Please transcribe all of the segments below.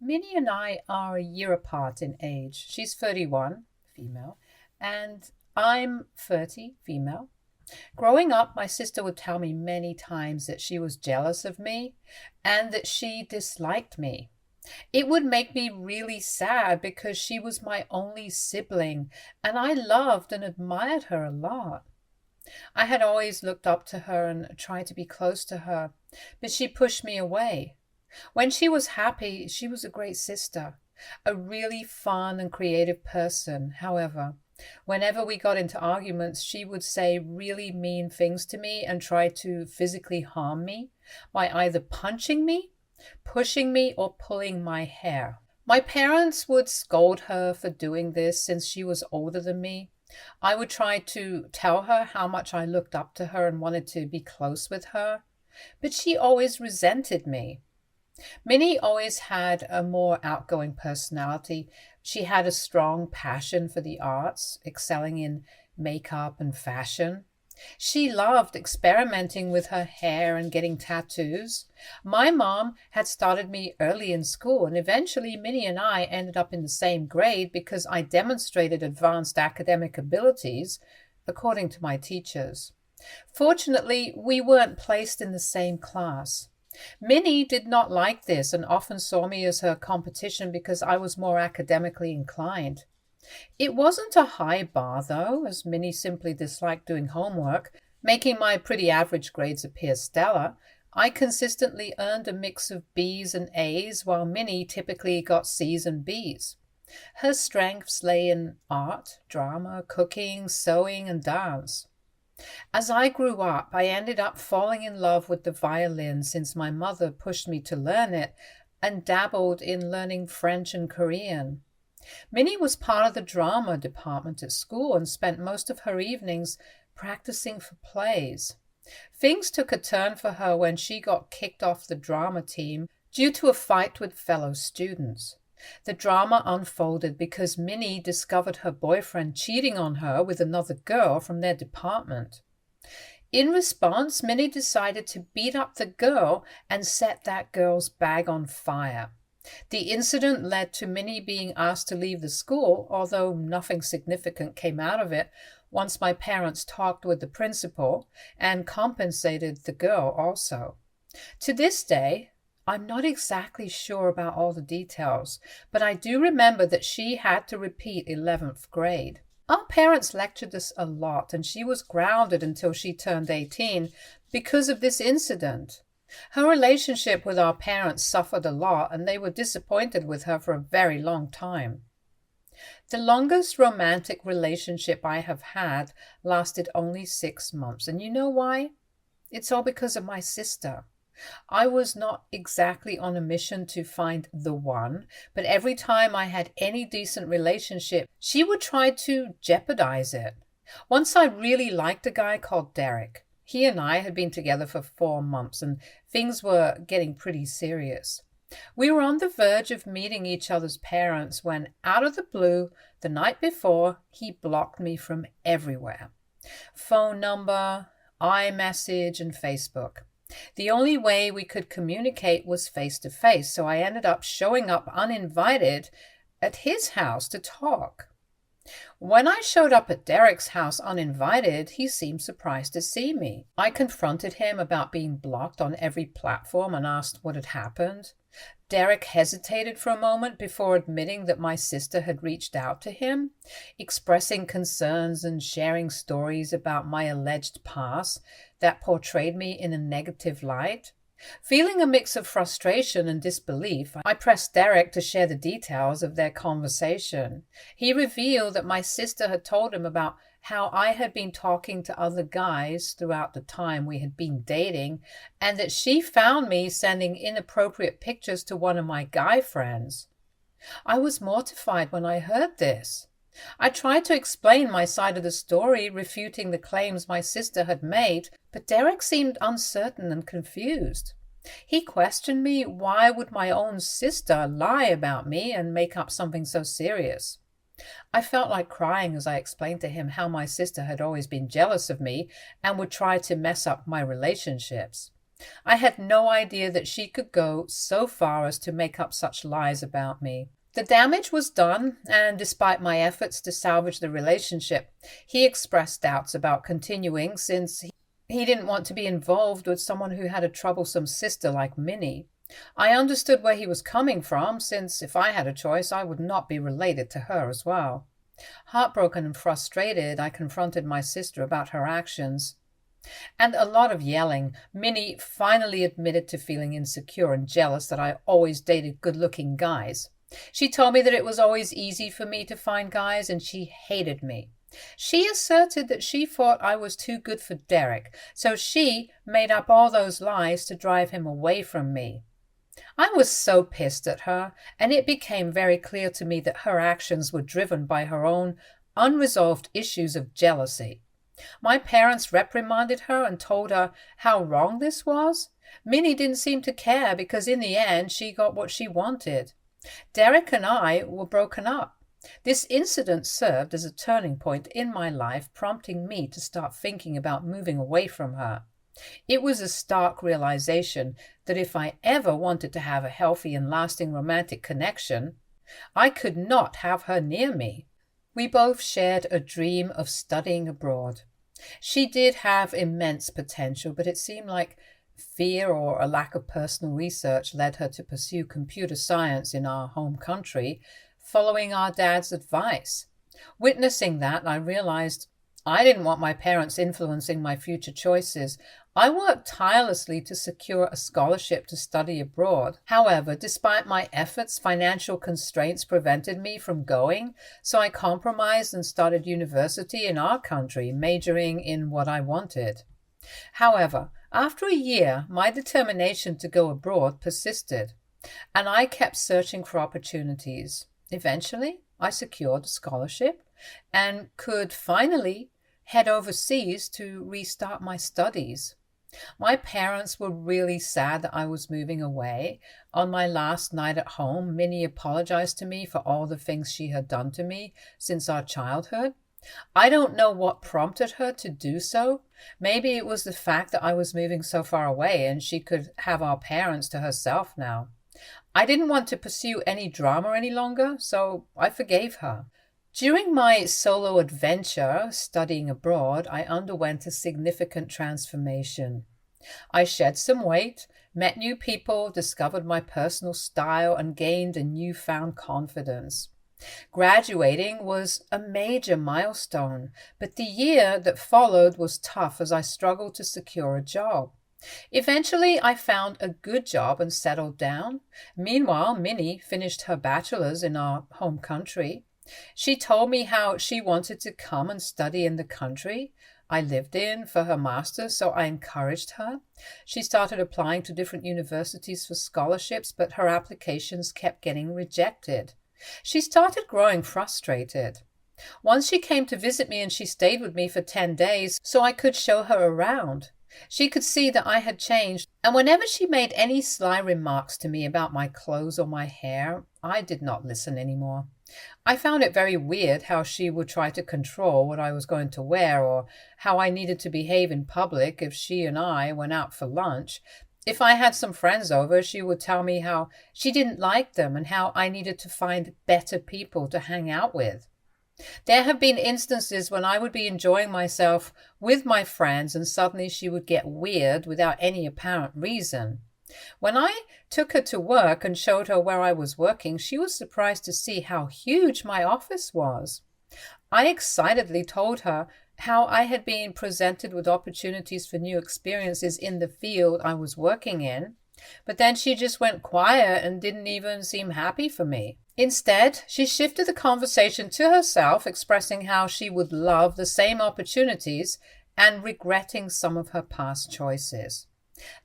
Minnie and I are a year apart in age. She's 31, female, and I'm 30, female. Growing up, my sister would tell me many times that she was jealous of me and that she disliked me. It would make me really sad because she was my only sibling and I loved and admired her a lot. I had always looked up to her and tried to be close to her, but she pushed me away. When she was happy, she was a great sister, a really fun and creative person. However, whenever we got into arguments, she would say really mean things to me and try to physically harm me by either punching me, pushing me, or pulling my hair. My parents would scold her for doing this since she was older than me. I would try to tell her how much I looked up to her and wanted to be close with her, but she always resented me. Minnie always had a more outgoing personality. She had a strong passion for the arts, excelling in makeup and fashion. She loved experimenting with her hair and getting tattoos. My mom had started me early in school, and eventually Minnie and I ended up in the same grade because I demonstrated advanced academic abilities, according to my teachers. Fortunately, we weren't placed in the same class. Minnie did not like this and often saw me as her competition because I was more academically inclined. It wasn't a high bar, though, as Minnie simply disliked doing homework, making my pretty average grades appear stellar. I consistently earned a mix of B's and A's, while Minnie typically got C's and B's. Her strengths lay in art, drama, cooking, sewing, and dance. As I grew up, I ended up falling in love with the violin since my mother pushed me to learn it and dabbled in learning French and Korean. Minnie was part of the drama department at school and spent most of her evenings practicing for plays. Things took a turn for her when she got kicked off the drama team due to a fight with fellow students. The drama unfolded because Minnie discovered her boyfriend cheating on her with another girl from their department. In response, Minnie decided to beat up the girl and set that girl's bag on fire. The incident led to Minnie being asked to leave the school, although nothing significant came out of it once my parents talked with the principal and compensated the girl also. To this day, I'm not exactly sure about all the details, but I do remember that she had to repeat 11th grade. Our parents lectured us a lot, and she was grounded until she turned 18 because of this incident. Her relationship with our parents suffered a lot, and they were disappointed with her for a very long time. The longest romantic relationship I have had lasted only 6 months, and you know why? It's all because of my sister. I was not exactly on a mission to find the one, but every time I had any decent relationship, she would try to jeopardize it. Once I really liked a guy called Derek. He and I had been together for 4 months and things were getting pretty serious. We were on the verge of meeting each other's parents when, out of the blue, the night before, he blocked me from everywhere. Phone number, iMessage, and Facebook. The only way we could communicate was face to face, so I ended up showing up uninvited at his house to talk. When I showed up at Derek's house uninvited, he seemed surprised to see me. I confronted him about being blocked on every platform and asked what had happened. Derek hesitated for a moment before admitting that my sister had reached out to him, expressing concerns and sharing stories about my alleged past that portrayed me in a negative light. Feeling a mix of frustration and disbelief, I pressed Derek to share the details of their conversation. He revealed that my sister had told him about how I had been talking to other guys throughout the time we had been dating, and that she found me sending inappropriate pictures to one of my guy friends. I was mortified when I heard this. I tried to explain my side of the story, refuting the claims my sister had made, but Derek seemed uncertain and confused. He questioned me, why would my own sister lie about me and make up something so serious? I felt like crying as I explained to him how my sister had always been jealous of me and would try to mess up my relationships. I had no idea that she could go so far as to make up such lies about me. The damage was done, and despite my efforts to salvage the relationship, he expressed doubts about continuing since he didn't want to be involved with someone who had a troublesome sister like Minnie. I understood where he was coming from, since if I had a choice, I would not be related to her as well. Heartbroken and frustrated, I confronted my sister about her actions. And a lot of yelling, Minnie finally admitted to feeling insecure and jealous that I always dated good-looking guys. She told me that it was always easy for me to find guys, and she hated me. She asserted that she thought I was too good for Derek, so she made up all those lies to drive him away from me. I was so pissed at her, and it became very clear to me that her actions were driven by her own unresolved issues of jealousy. My parents reprimanded her and told her how wrong this was. Minnie didn't seem to care because in the end she got what she wanted. Derek and I were broken up. This incident served as a turning point in my life, prompting me to start thinking about moving away from her. It was a stark realization that if I ever wanted to have a healthy and lasting romantic connection, I could not have her near me. We both shared a dream of studying abroad. She did have immense potential, but it seemed like fear or a lack of personal research led her to pursue computer science in our home country, following our dad's advice. Witnessing that, I realized I didn't want my parents influencing my future choices. I worked tirelessly to secure a scholarship to study abroad. However, despite my efforts, financial constraints prevented me from going, so I compromised and started university in our country, majoring in what I wanted. However, after a year, my determination to go abroad persisted, and I kept searching for opportunities. Eventually, I secured a scholarship and could finally head overseas to restart my studies. My parents were really sad that I was moving away. On my last night at home, Minnie apologized to me for all the things she had done to me since our childhood. I don't know what prompted her to do so. Maybe it was the fact that I was moving so far away and she could have our parents to herself now. I didn't want to pursue any drama any longer, so I forgave her. During my solo adventure studying abroad, I underwent a significant transformation. I shed some weight, met new people, discovered my personal style, and gained a newfound confidence. Graduating was a major milestone, but the year that followed was tough as I struggled to secure a job. Eventually, I found a good job and settled down. Meanwhile, Minnie finished her bachelor's in our home country. She told me how she wanted to come and study in the country I lived in for her master's, so I encouraged her. She started applying to different universities for scholarships, but her applications kept getting rejected. She started growing frustrated. Once she came to visit me and she stayed with me for 10 days so I could show her around. She could see that I had changed, and whenever she made any sly remarks to me about my clothes or my hair, I did not listen anymore. I found it very weird how she would try to control what I was going to wear or how I needed to behave in public if she and I went out for lunch. If I had some friends over, she would tell me how she didn't like them and how I needed to find better people to hang out with. There have been instances when I would be enjoying myself with my friends and suddenly she would get weird without any apparent reason. When I took her to work and showed her where I was working, she was surprised to see how huge my office was. I excitedly told her how I had been presented with opportunities for new experiences in the field I was working in, but then she just went quiet and didn't even seem happy for me. Instead, she shifted the conversation to herself, expressing how she would love the same opportunities and regretting some of her past choices.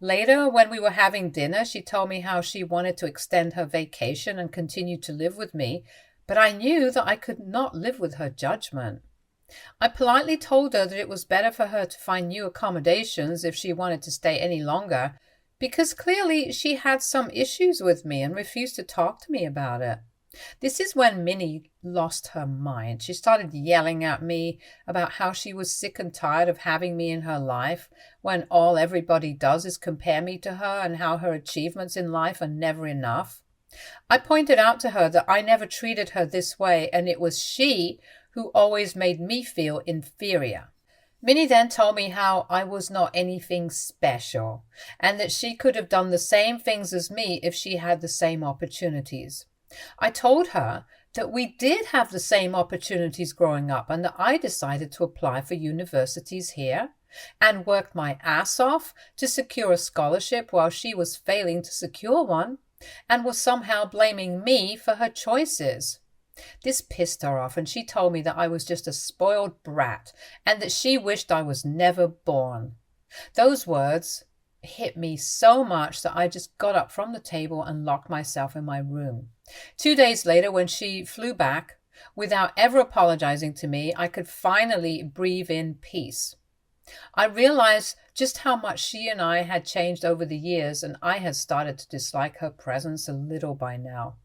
Later, when we were having dinner, she told me how she wanted to extend her vacation and continue to live with me, but I knew that I could not live with her judgment. I politely told her that it was better for her to find new accommodations if she wanted to stay any longer, because clearly she had some issues with me and refused to talk to me about it. This is when Minnie lost her mind. She started yelling at me about how she was sick and tired of having me in her life when all everybody does is compare me to her and how her achievements in life are never enough. I pointed out to her that I never treated her this way, and it was she who always made me feel inferior. Minnie then told me how I was not anything special, and that she could have done the same things as me if she had the same opportunities. I told her that we did have the same opportunities growing up, and that I decided to apply for universities here and worked my ass off to secure a scholarship while she was failing to secure one, and was somehow blaming me for her choices. This pissed her off, and she told me that I was just a spoiled brat and that she wished I was never born. Those words hit me so much that I just got up from the table and locked myself in my room. 2 days later, when she flew back, without ever apologizing to me, I could finally breathe in peace. I realized just how much she and I had changed over the years, and I had started to dislike her presence a little by now.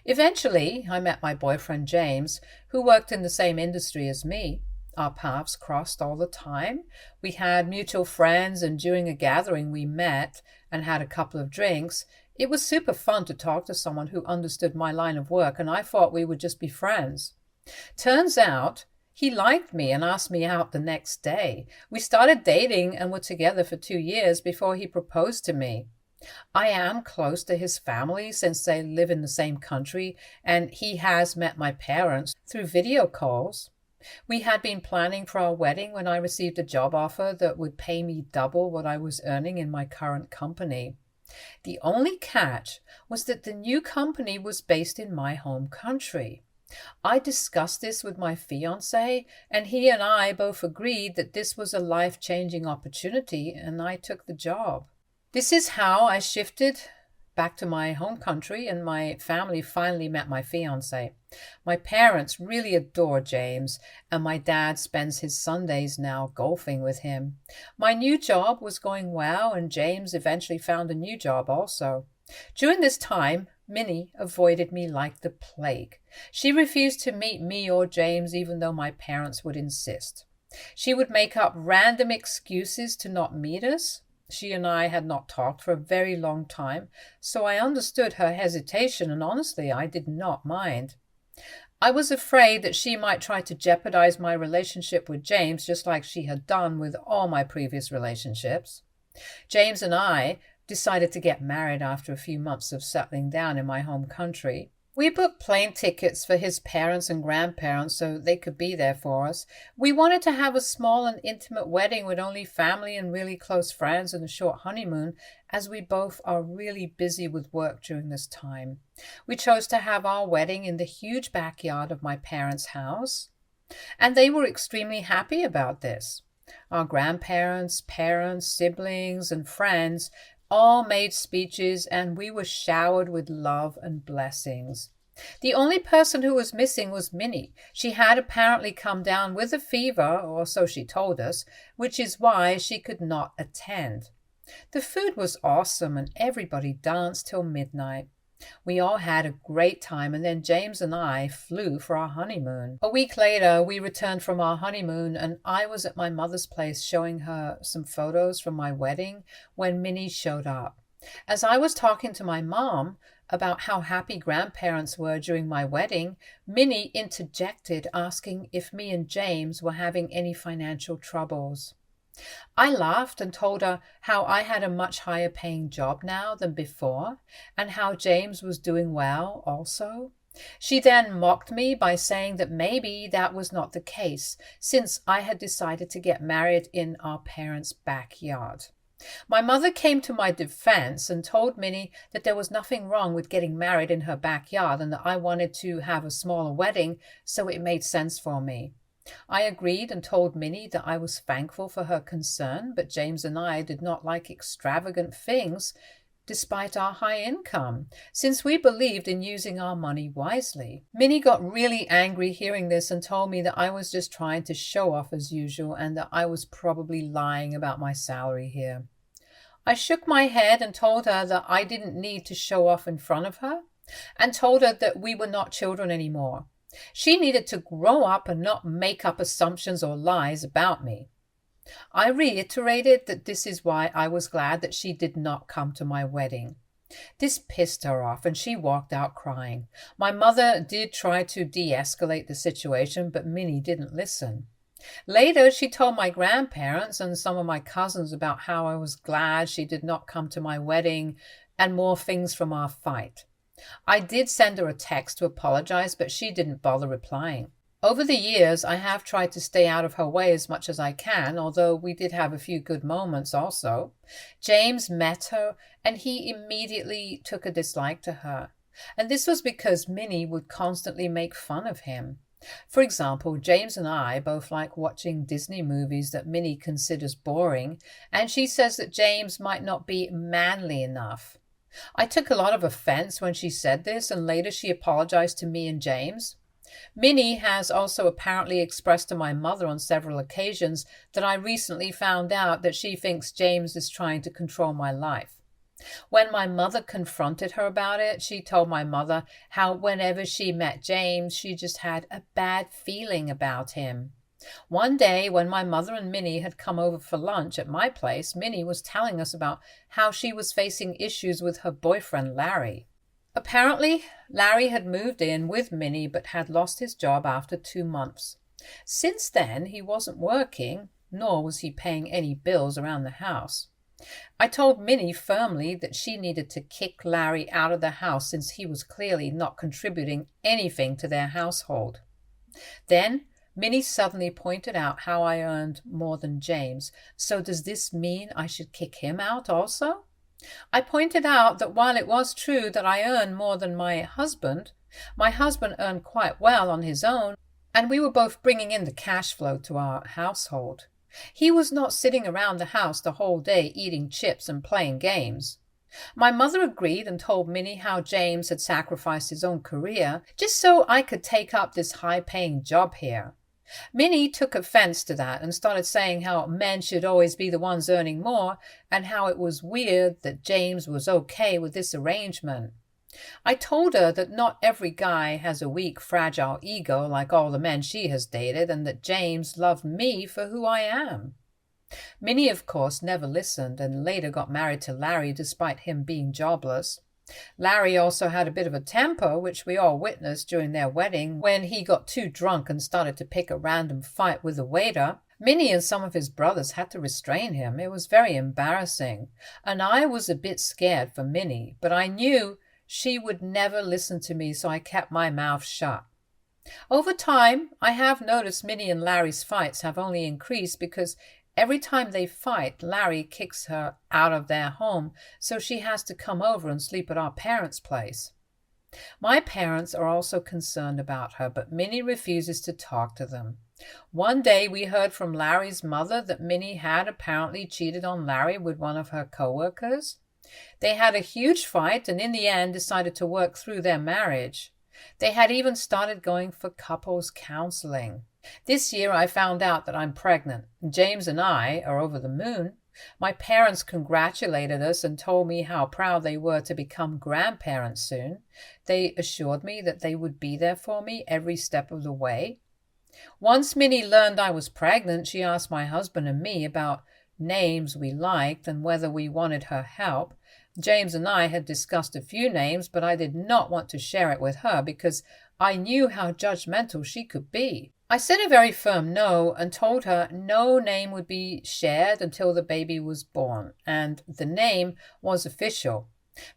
Eventually, I met my boyfriend James, who worked in the same industry as me. Our paths crossed all the time. We had mutual friends, and during a gathering we met and had a couple of drinks. It was super fun to talk to someone who understood my line of work, and I thought we would just be friends. Turns out, he liked me and asked me out the next day. We started dating and were together for 2 years before he proposed to me. I am close to his family since they live in the same country, and he has met my parents through video calls. We had been planning for our wedding when I received a job offer that would pay me double what I was earning in my current company. The only catch was that the new company was based in my home country. I discussed this with my fiancé, and he and I both agreed that this was a life-changing opportunity, and I took the job. This is how I shifted back to my home country, and my family finally met my fiancé. My parents really adore James, and my dad spends his Sundays now golfing with him. My new job was going well, and James eventually found a new job also. During this time, Minnie avoided me like the plague. She refused to meet me or James even though my parents would insist. She would make up random excuses to not meet us. She and I had not talked for a very long time, so I understood her hesitation, and honestly, I did not mind. I was afraid that she might try to jeopardize my relationship with James just like she had done with all my previous relationships. James and I decided to get married after a few months of settling down in my home country. We booked plane tickets for his parents and grandparents so they could be there for us. We wanted to have a small and intimate wedding with only family and really close friends and a short honeymoon, as we both are really busy with work during this time. We chose to have our wedding in the huge backyard of my parents' house, and they were extremely happy about this. Our grandparents, parents, siblings, and friends all made speeches, and we were showered with love and blessings. The only person who was missing was Minnie. She had apparently come down with a fever, or so she told us, which is why she could not attend. The food was awesome, and everybody danced till midnight. We all had a great time, and then James and I flew for our honeymoon. A week later, we returned from our honeymoon, and I was at my mother's place showing her some photos from my wedding when Minnie showed up. As I was talking to my mom about how happy grandparents were during my wedding, Minnie interjected, asking if me and James were having any financial troubles. I laughed and told her how I had a much higher paying job now than before, and how James was doing well also. She then mocked me by saying that maybe that was not the case, since I had decided to get married in our parents' backyard. My mother came to my defense and told Minnie that there was nothing wrong with getting married in her backyard, and that I wanted to have a smaller wedding, so it made sense for me. I agreed and told Minnie that I was thankful for her concern, but James and I did not like extravagant things despite our high income, since we believed in using our money wisely. Minnie got really angry hearing this and told me that I was just trying to show off as usual, and that I was probably lying about my salary here. I shook my head and told her that I didn't need to show off in front of her. and told her that we were not children anymore. She needed to grow up and not make up assumptions or lies about me. I reiterated that this is why I was glad that she did not come to my wedding. This pissed her off and she walked out crying. My mother did try to de-escalate the situation, but Minnie didn't listen. Later, she told my grandparents and some of my cousins about how I was glad she did not come to my wedding and more things from our fight. I did send her a text to apologize, but she didn't bother replying. Over the years, I have tried to stay out of her way as much as I can, although we did have a few good moments also. James met her, and he immediately took a dislike to her. And this was because Minnie would constantly make fun of him. For example, James and I both like watching Disney movies that Minnie considers boring, and she says that James might not be manly enough. I took a lot of offense when she said this, and later she apologized to me and James. Minnie has also apparently expressed to my mother on several occasions that I recently found out that she thinks James is trying to control my life. When my mother confronted her about it, she told my mother how whenever she met James, she just had a bad feeling about him. One day, when my mother and Minnie had come over for lunch at my place, Minnie was telling us about how she was facing issues with her boyfriend, Larry. Apparently, Larry had moved in with Minnie but had lost his job after 2 months. Since then, he wasn't working, nor was he paying any bills around the house. I told Minnie firmly that she needed to kick Larry out of the house since he was clearly not contributing anything to their household. Then, Minnie suddenly pointed out how I earned more than James. So does this mean I should kick him out also? I pointed out that while it was true that I earned more than my husband earned quite well on his own, and we were both bringing in the cash flow to our household. He was not sitting around the house the whole day eating chips and playing games. My mother agreed and told Minnie how James had sacrificed his own career just so I could take up this high-paying job here. Minnie took offense to that and started saying how men should always be the ones earning more and how it was weird that James was okay with this arrangement. I told her that not every guy has a weak, fragile ego like all the men she has dated and that James loved me for who I am. Minnie, of course, never listened and later got married to Larry despite him being jobless. Larry also had a bit of a temper, which we all witnessed during their wedding when he got too drunk and started to pick a random fight with the waiter. Minnie and some of his brothers had to restrain him. It was very embarrassing, and I was a bit scared for Minnie, but I knew she would never listen to me, so I kept my mouth shut. Over time, I have noticed Minnie and Larry's fights have only increased because every time they fight, Larry kicks her out of their home, so she has to come over and sleep at our parents' place. My parents are also concerned about her, but Minnie refuses to talk to them. One day we heard from Larry's mother that Minnie had apparently cheated on Larry with one of her co-workers. They had a huge fight and in the end decided to work through their marriage. They had even started going for couples counseling. This year I found out that I'm pregnant. James and I are over the moon. My parents congratulated us and told me how proud they were to become grandparents soon. They assured me that they would be there for me every step of the way. Once Minnie learned I was pregnant, she asked my husband and me about names we liked and whether we wanted her help. James and I had discussed a few names, but I did not want to share it with her because I knew how judgmental she could be. I said a very firm no and told her no name would be shared until the baby was born, and the name was official.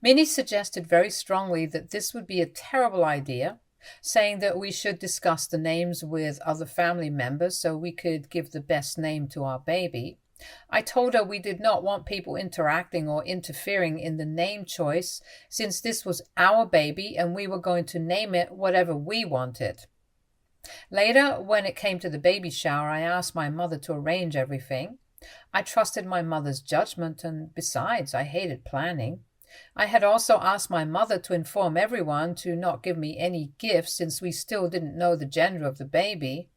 Minnie suggested very strongly that this would be a terrible idea, saying that we should discuss the names with other family members so we could give the best name to our baby. I told her we did not want people interacting or interfering in the name choice since this was our baby and we were going to name it whatever we wanted. Later, when it came to the baby shower, I asked my mother to arrange everything. I trusted my mother's judgment, and besides, I hated planning. I had also asked my mother to inform everyone to not give me any gifts since we still didn't know the gender of the baby.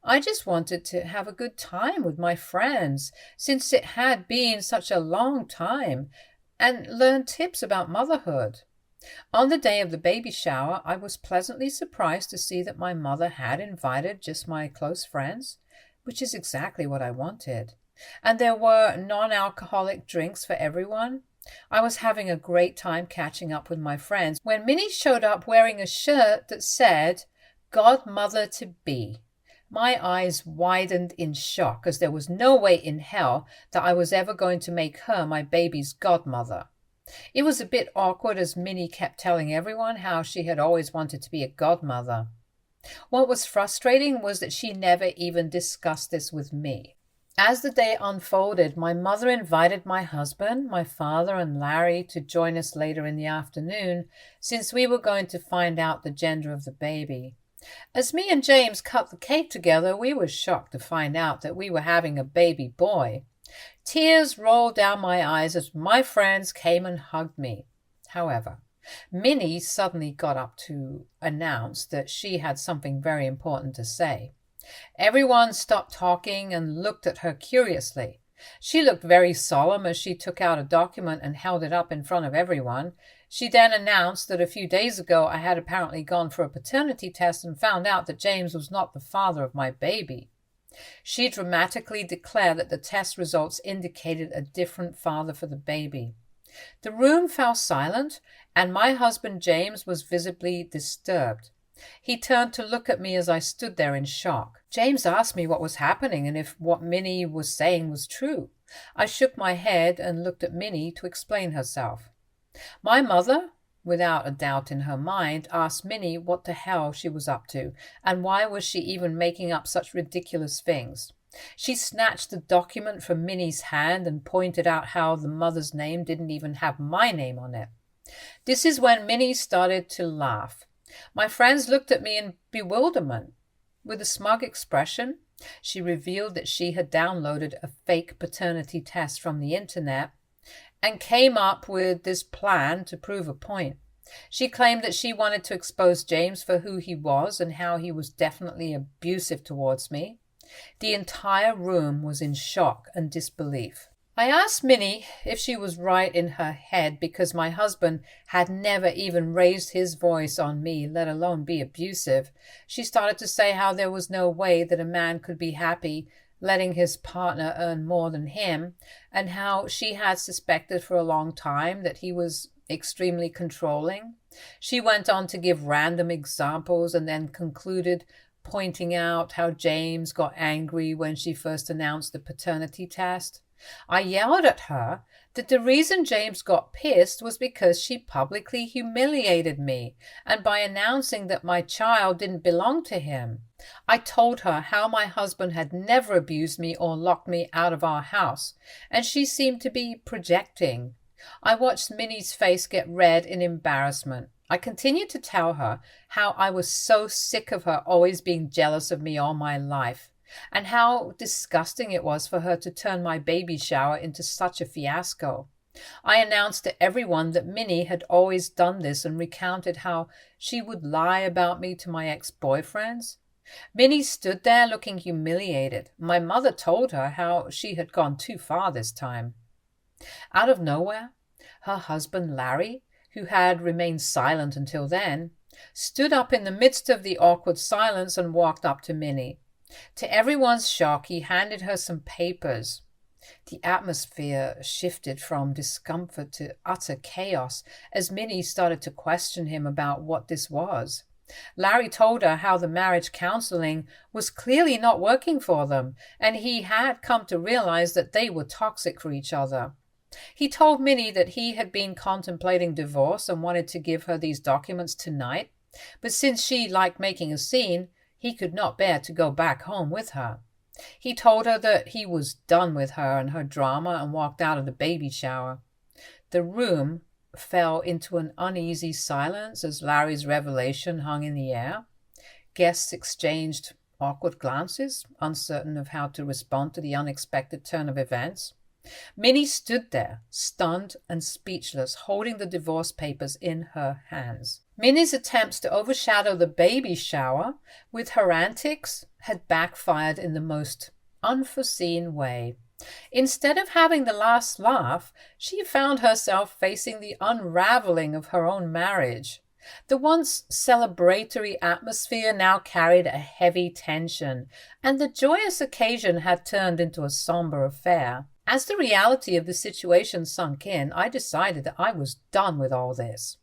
I just wanted to have a good time with my friends since it had been such a long time and learn tips about motherhood. On the day of the baby shower, I was pleasantly surprised to see that my mother had invited just my close friends, which is exactly what I wanted. And there were non-alcoholic drinks for everyone. I was having a great time catching up with my friends when Minnie showed up wearing a shirt that said, Godmother to be. My eyes widened in shock, as there was no way in hell that I was ever going to make her my baby's godmother. It was a bit awkward as Minnie kept telling everyone how she had always wanted to be a godmother. What was frustrating was that she never even discussed this with me. As the day unfolded, my mother invited my husband, my father, and Larry to join us later in the afternoon, since we were going to find out the gender of the baby. As me and James cut the cake together, we were shocked to find out that we were having a baby boy. Tears rolled down my eyes as my friends came and hugged me. However, Minnie suddenly got up to announce that she had something very important to say. Everyone stopped talking and looked at her curiously. She looked very solemn as she took out a document and held it up in front of everyone. She then announced that a few days ago I had apparently gone for a paternity test and found out that James was not the father of my baby. She dramatically declared that the test results indicated a different father for the baby. The room fell silent, and my husband James was visibly disturbed. He turned to look at me as I stood there in shock. James asked me what was happening and if what Minnie was saying was true. I shook my head and looked at Minnie to explain herself. My mother, without a doubt in her mind, asked Minnie what the hell she was up to, and why was she even making up such ridiculous things. She snatched the document from Minnie's hand and pointed out how the mother's name didn't even have my name on it. This is when Minnie started to laugh. My friends looked at me in bewilderment. With a smug expression, she revealed that she had downloaded a fake paternity test from the internet and came up with this plan to prove a point. She claimed that she wanted to expose James for who he was and how he was definitely abusive towards me. The entire room was in shock and disbelief. I asked Minnie if she was right in her head because my husband had never even raised his voice on me, let alone be abusive. She started to say how there was no way that a man could be happy letting his partner earn more than him, and how she had suspected for a long time that he was extremely controlling. She went on to give random examples and then concluded, pointing out how James got angry when she first announced the paternity test. I yelled at her that the reason James got pissed was because she publicly humiliated me, and by announcing that my child didn't belong to him. I told her how my husband had never abused me or locked me out of our house, and she seemed to be projecting. I watched Minnie's face get red in embarrassment. I continued to tell her how I was so sick of her always being jealous of me all my life, and how disgusting it was for her to turn my baby shower into such a fiasco. I announced to everyone that Minnie had always done this and recounted how she would lie about me to my ex-boyfriends. Minnie stood there looking humiliated. My mother told her how she had gone too far this time. Out of nowhere, her husband Larry, who had remained silent until then, stood up in the midst of the awkward silence and walked up to Minnie. To everyone's shock, he handed her some papers. The atmosphere shifted from discomfort to utter chaos as Minnie started to question him about what this was. Larry told her how the marriage counseling was clearly not working for them, and he had come to realize that they were toxic for each other. He told Minnie that he had been contemplating divorce and wanted to give her these documents tonight, but since she liked making a scene, he could not bear to go back home with her. He told her that he was done with her and her drama and walked out of the baby shower. The room fell into an uneasy silence as Larry's revelation hung in the air. Guests exchanged awkward glances, uncertain of how to respond to the unexpected turn of events. Minnie stood there, stunned and speechless, holding the divorce papers in her hands. Minnie's attempts to overshadow the baby shower with her antics had backfired in the most unforeseen way. Instead of having the last laugh, she found herself facing the unraveling of her own marriage. The once celebratory atmosphere now carried a heavy tension, and the joyous occasion had turned into a somber affair. As the reality of the situation sunk in, I decided that I was done with all this.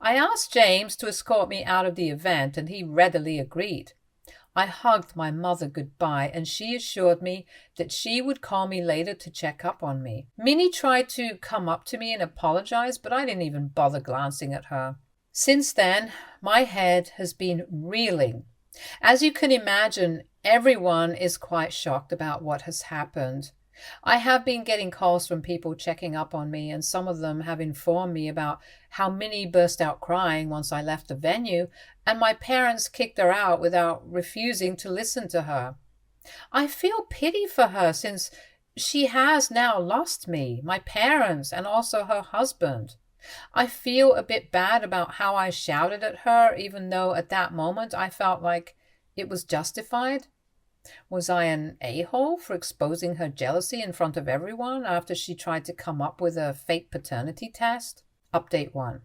I asked James to escort me out of the event, and he readily agreed. I hugged my mother goodbye, and she assured me that she would call me later to check up on me. Minnie tried to come up to me and apologize, but I didn't even bother glancing at her. Since then, my head has been reeling. As you can imagine, everyone is quite shocked about what has happened. I have been getting calls from people checking up on me, and some of them have informed me about how Minnie burst out crying once I left the venue, and my parents kicked her out without refusing to listen to her. I feel pity for her since she has now lost me, my parents, and also her husband. I feel a bit bad about how I shouted at her, even though at that moment I felt like it was justified. Was I an a-hole for exposing her jealousy in front of everyone after she tried to come up with a fake paternity test? Update 1.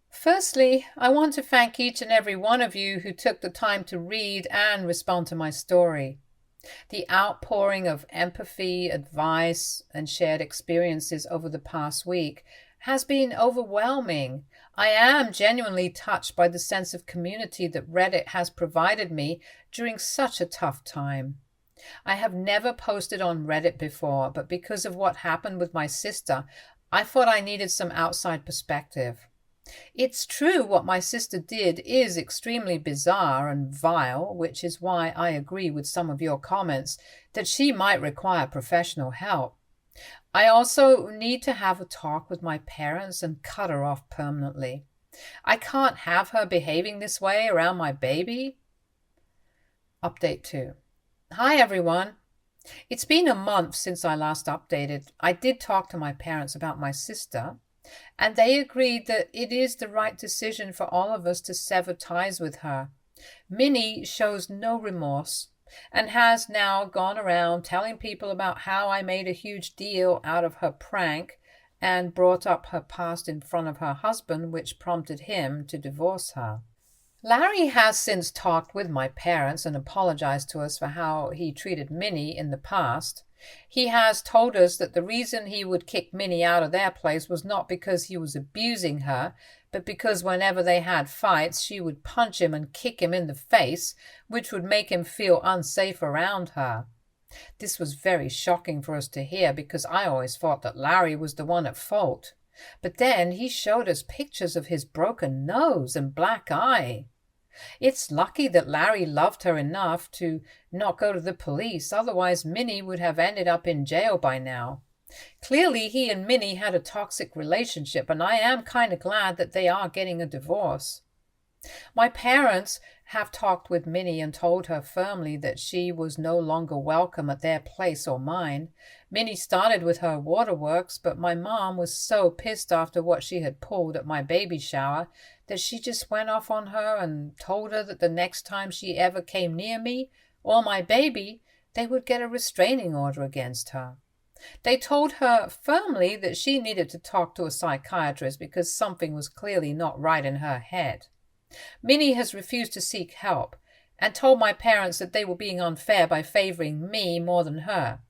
Firstly, I want to thank each and every one of you who took the time to read and respond to my story. The outpouring of empathy, advice, and shared experiences over the past week has been overwhelming. I am genuinely touched by the sense of community that Reddit has provided me during such a tough time. I have never posted on Reddit before, but because of what happened with my sister, I thought I needed some outside perspective. It's true what my sister did is extremely bizarre and vile, which is why I agree with some of your comments that she might require professional help. I also need to have a talk with my parents and cut her off permanently. I can't have her behaving this way around my baby. Update 2. Hi everyone. It's been a month since I last updated. I did talk to my parents about my sister, and they agreed that it is the right decision for all of us to sever ties with her. Minnie shows no remorse and has now gone around telling people about how I made a huge deal out of her prank and brought up her past in front of her husband, which prompted him to divorce her. Larry has since talked with my parents and apologized to us for how he treated Minnie in the past. He has told us that the reason he would kick Minnie out of their place was not because he was abusing her, but because whenever they had fights, she would punch him and kick him in the face, which would make him feel unsafe around her. This was very shocking for us to hear because I always thought that Larry was the one at fault. But then he showed us pictures of his broken nose and black eye. It's lucky that Larry loved her enough to not go to the police, otherwise Minnie would have ended up in jail by now. Clearly he and Minnie had a toxic relationship, and I am kind of glad that they are getting a divorce. My parents have talked with Minnie and told her firmly that she was no longer welcome at their place or mine. Minnie started with her waterworks, but my mom was so pissed after what she had pulled at my baby shower that she just went off on her and told her that the next time she ever came near me or my baby, they would get a restraining order against her. They told her firmly that she needed to talk to a psychiatrist because something was clearly not right in her head. Minnie has refused to seek help and told my parents that they were being unfair by favoring me more than her.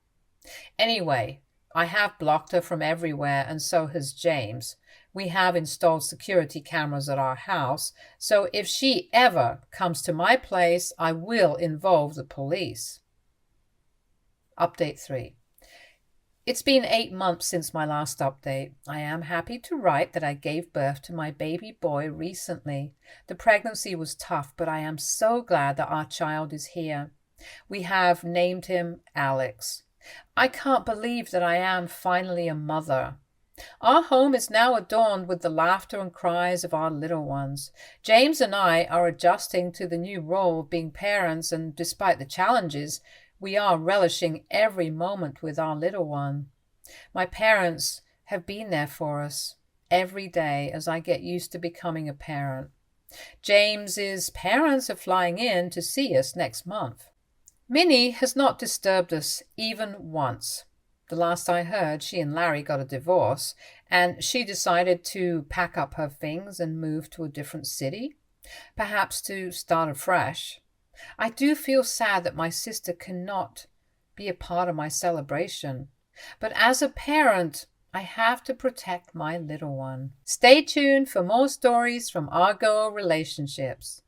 Anyway, I have blocked her from everywhere, and so has James. We have installed security cameras at our house, so if she ever comes to my place, I will involve the police. Update 3. It's been 8 months since my last update. I am happy to write that I gave birth to my baby boy recently. The pregnancy was tough, but I am so glad that our child is here. We have named him Alex. I can't believe that I am finally a mother. Our home is now adorned with the laughter and cries of our little ones. James and I are adjusting to the new role of being parents, and despite the challenges, we are relishing every moment with our little one. My parents have been there for us every day as I get used to becoming a parent. James's parents are flying in to see us next month. Minnie has not disturbed us even once. The last I heard, she and Larry got a divorce, and she decided to pack up her things and move to a different city, perhaps to start afresh. I do feel sad that my sister cannot be a part of my celebration, but as a parent, I have to protect my little one. Stay tuned for more stories from our girl relationships.